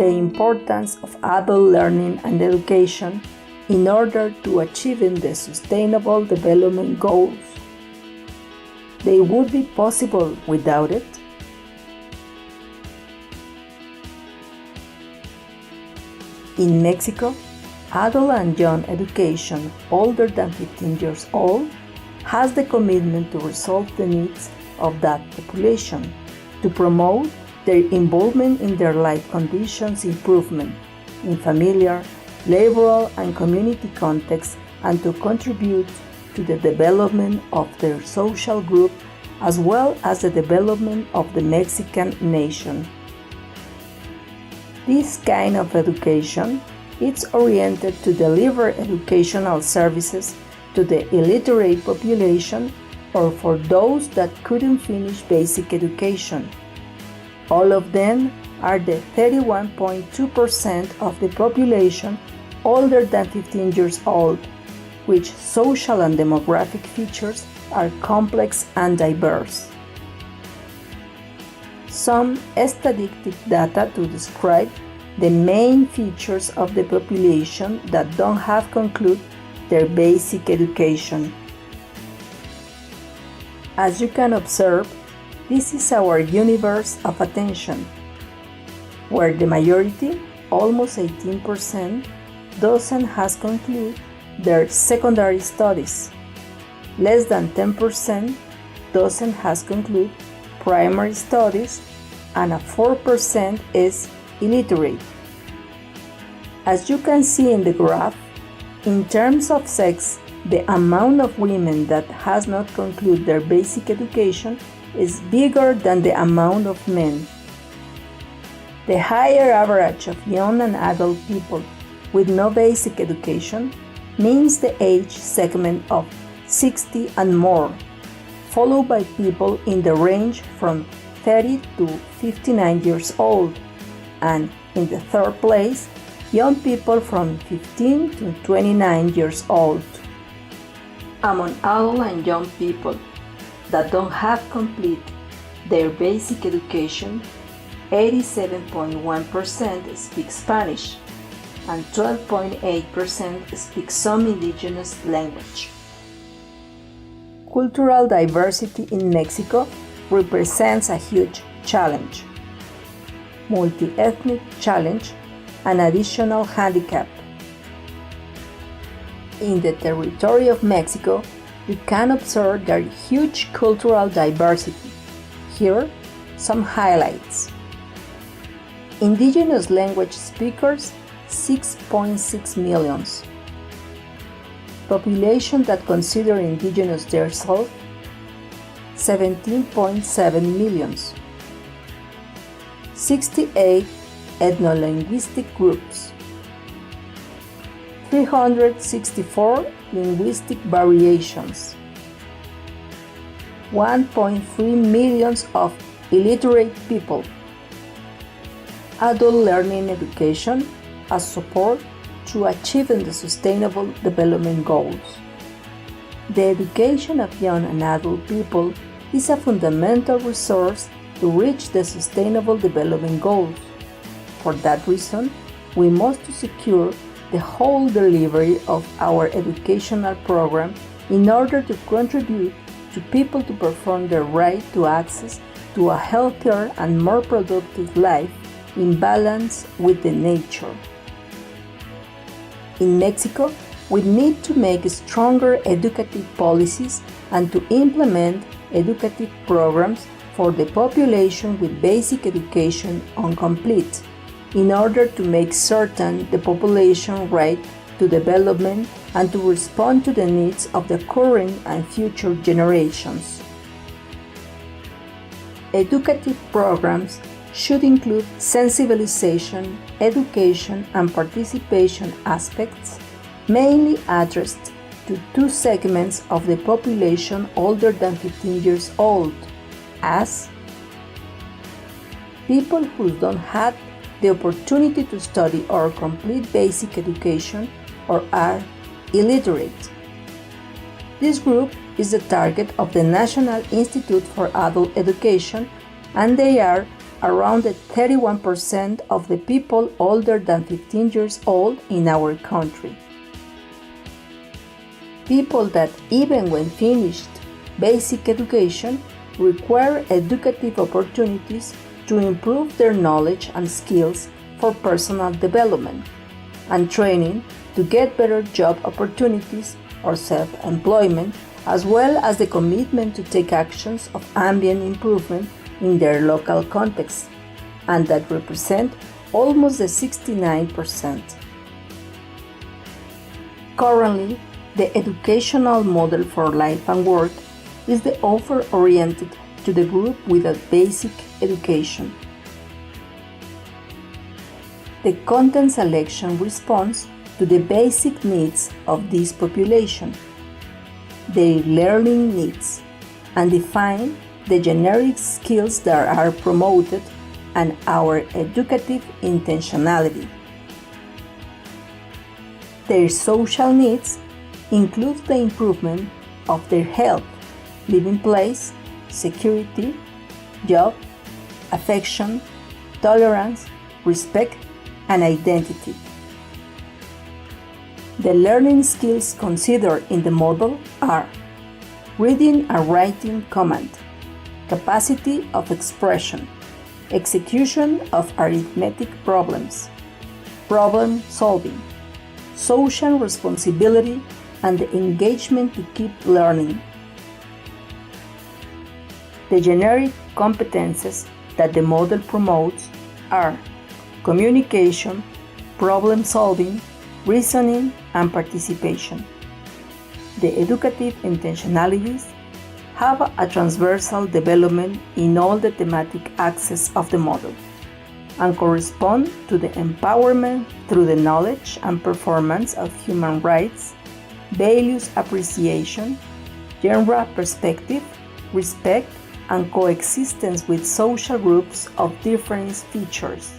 the importance of adult learning and education in order to achieving the Sustainable Development Goals. They would be possible without it. In Mexico, adult and young education older than 15 years old has the commitment to resolve the needs of that population, to promote their involvement in their life conditions improvement in familiar, laboral, and community contexts, and to contribute to the development of their social group as well as the development of the Mexican nation. This kind of education is oriented to deliver educational services to the illiterate population or for those that couldn't finish basic education. All of them are the 31.2% of the population older than 15 years old, which social and demographic features are complex and diverse. Some statistical data to describe the main features of the population that don't have concluded their basic education. As you can observe, this is our universe of attention, where the majority, almost 18%, doesn't has concluded their secondary studies. Less than 10% doesn't has concluded primary studies, and 4% is illiterate. As you can see in the graph, in terms of sex, the amount of women that has not concluded their basic education is bigger than the amount of men. The higher average of young and adult people with no basic education means the age segment of 60 and more, followed by people in the range from 30 to 59 years old, and in the third place, young people from 15 to 29 years old. Among adult and young people that don't have completed their basic education, 87.1% speak Spanish and 12.8% speak some indigenous language. Cultural diversity in Mexico represents a huge challenge, multi-ethnic challenge, an additional handicap. In the territory of Mexico, we can observe their huge cultural diversity. Here, some highlights. Indigenous language speakers, 6.6 million. Population that consider indigenous themselves, 17.7 million. 68 ethno-linguistic groups. 364 linguistic variations. 1.3 million of illiterate people. Adult learning education as support to achieving the Sustainable Development Goals. The education of young and adult people is a fundamental resource to reach the Sustainable Development Goals. For that reason, we must secure the whole delivery of our educational program in order to contribute to people to perform their right to access to a healthier and more productive life in balance with the nature. In Mexico, we need to make stronger educative policies and to implement educative programs for the population with basic education incomplete, in order to make certain the population right to development and to respond to the needs of the current and future generations. Educative programs should include sensibilization, education, and participation aspects, mainly addressed to two segments of the population older than 15 years old, as people who don't have the opportunity to study or complete basic education or are illiterate. This group is the target of the National Institute for Adult Education, and they are around 31% of the people older than 15 years old in our country. People that, even when finished basic education, require educative opportunities to improve their knowledge and skills for personal development and training to get better job opportunities or self-employment, as well as the commitment to take actions of ambient improvement in their local context, and that represent almost the 69%. Currently, the educational model for life and work is the offer oriented to the group without basic education. The content selection responds to the basic needs of this population, their learning needs, and define the generic skills that are promoted and our educative intentionality. Their social needs include the improvement of their health, living place, security, job, affection, tolerance, respect, and identity. The learning skills considered in the model are reading and writing command, capacity of expression, execution of arithmetic problems, problem solving, social responsibility, and the engagement to keep learning. The generic competences that the model promotes are communication, problem solving, reasoning, and participation. The educative intentionalities have a transversal development in all the thematic axes of the model and correspond to the empowerment through the knowledge and performance of human rights, values appreciation, gender perspective, respect, and coexistence with social groups of different features.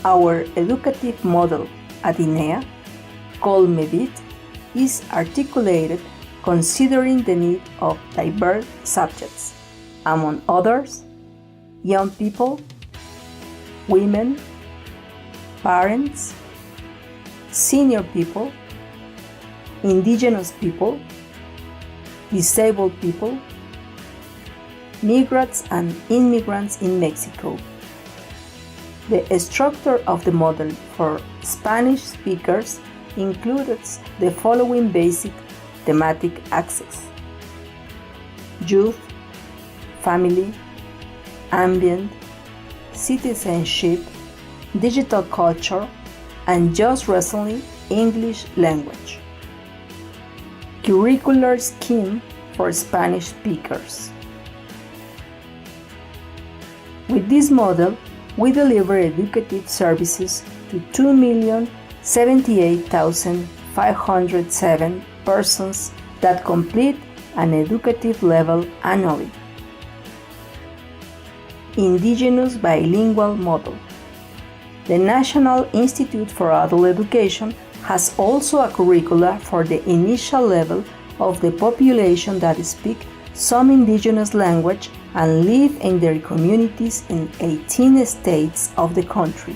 Our educative model at INEA, called MEDIT, is articulated considering the need of diverse subjects, among others, young people, women, parents, senior people, indigenous people, disabled people, migrants and immigrants in Mexico. The structure of the model for Spanish speakers includes the following basic thematic axes: youth, family, ambient, citizenship, digital culture, and just recently, English language. Curricular scheme for Spanish speakers. With this model, we deliver educative services to 2,078,507 persons that complete an educative level annually. Indigenous bilingual model. The National Institute for Adult Education has also a curricula for the initial level of the population that speak some indigenous language and live in their communities in 18 states of the country.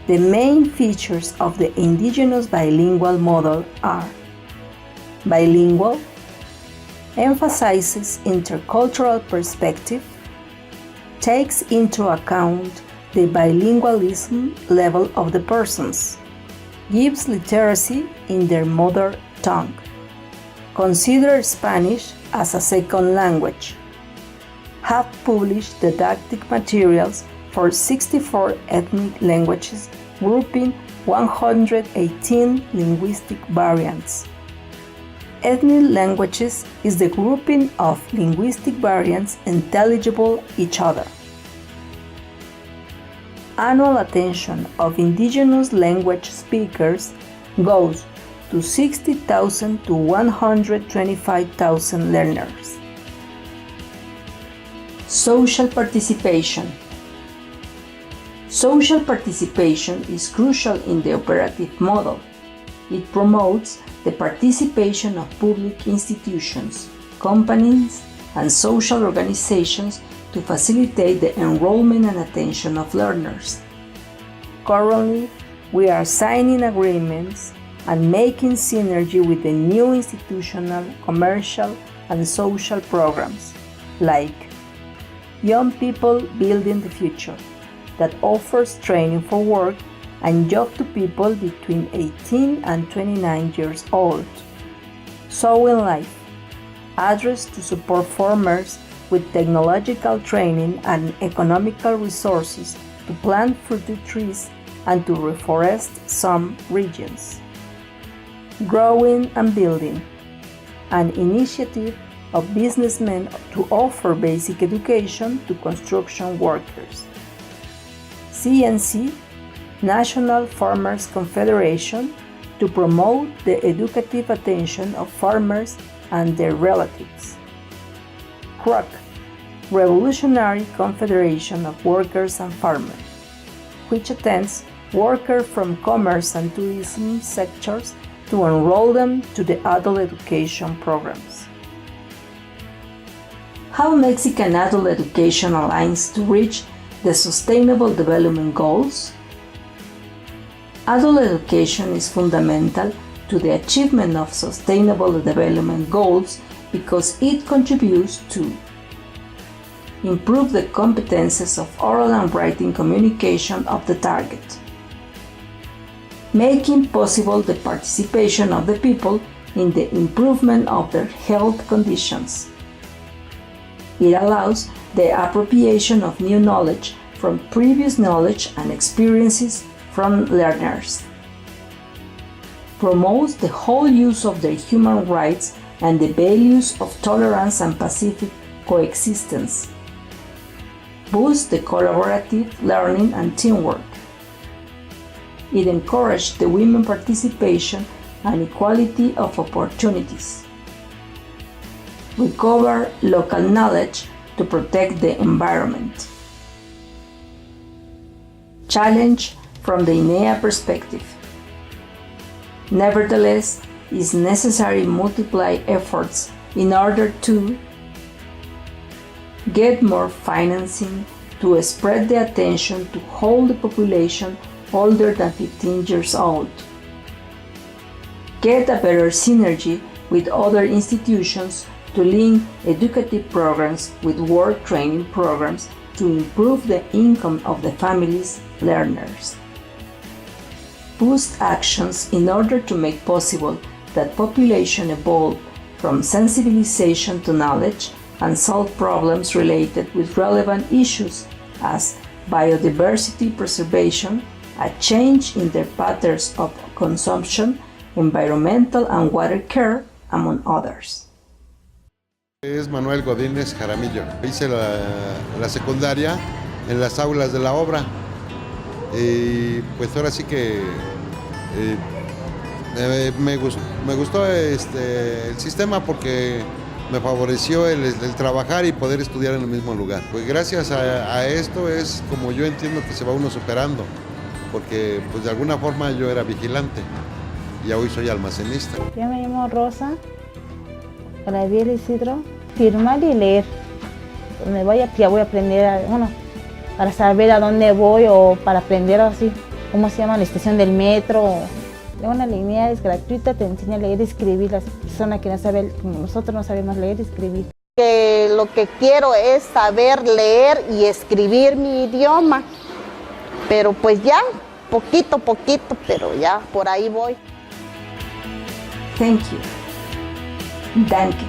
The main features of the indigenous bilingual model are: bilingual, emphasizes intercultural perspective, takes into account the bilingualism level of the persons, gives literacy in their mother tongue, considers Spanish as a second language, have published didactic materials for 64 ethnic languages, grouping 118 linguistic variants. Ethnic languages is the grouping of linguistic variants intelligible each other. Annual attention of indigenous language speakers goes to 60,000 to 125,000 learners. Social participation. Social participation is crucial in the operative model. It promotes the participation of public institutions, companies, and social organizations to facilitate the enrollment and attention of learners. Currently, we are signing agreements and making synergy with the new institutional, commercial, and social programs like Young People Building the Future, that offers training for work and job to people between 18 and 29 years old. Sowing Life, addressed to support farmers with technological training and economical resources to plant fruit trees and to reforest some regions. Growing and Building, an initiative of businessmen to offer basic education to construction workers. CNC, National Farmers Confederation, to promote the educative attention of farmers and their relatives. CROC, Revolutionary Confederation of Workers and Farmers, which attends workers from commerce and tourism sectors to enroll them to the adult education programs. How Mexican adult education aligns to reach the Sustainable Development Goals? Adult education is fundamental to the achievement of Sustainable Development Goals because it contributes to improve the competences of oral and writing communication of the target, making possible the participation of the people in the improvement of their health conditions. It allows the appropriation of new knowledge from previous knowledge and experiences from learners, promotes the whole use of their human rights and the values of tolerance and pacific coexistence, boosts the collaborative learning and teamwork. It encouraged the women participation and equality of opportunities. Recover local knowledge to protect the environment. Challenge from the INEA perspective. Nevertheless, it is necessary to multiply efforts in order to get more financing to spread the attention to whole the population older than 15 years old, get a better synergy with other institutions to link educative programs with work training programs to improve the income of the family's learners, boost actions in order to make possible that population evolve from sensibilization to knowledge and solve problems related with relevant issues as biodiversity preservation, a change in their patterns of consumption, environmental and water care, among others. Es Manuel Godínez Jaramillo. Hice la secundaria en las aulas de la obra y pues ahora sí que me gustó el sistema porque me favoreció el trabajar y poder estudiar en el mismo lugar. Pues gracias a esto es como yo entiendo que se va uno superando, porque pues de alguna forma yo era vigilante y hoy soy almacenista. Yo me llamo Rosa, Gabriel Isidro, firmar y leer. Donde vaya ya voy a aprender, para saber a dónde voy o para aprender así, cómo se llama la estación del metro. Una línea es gratuita, te enseña a leer y escribir. Las personas que no saben, como nosotros no sabemos leer y escribir. Lo que quiero es saber leer y escribir mi idioma, pero pues ya, poquito, pero ya por ahí voy. Thank you. Danke.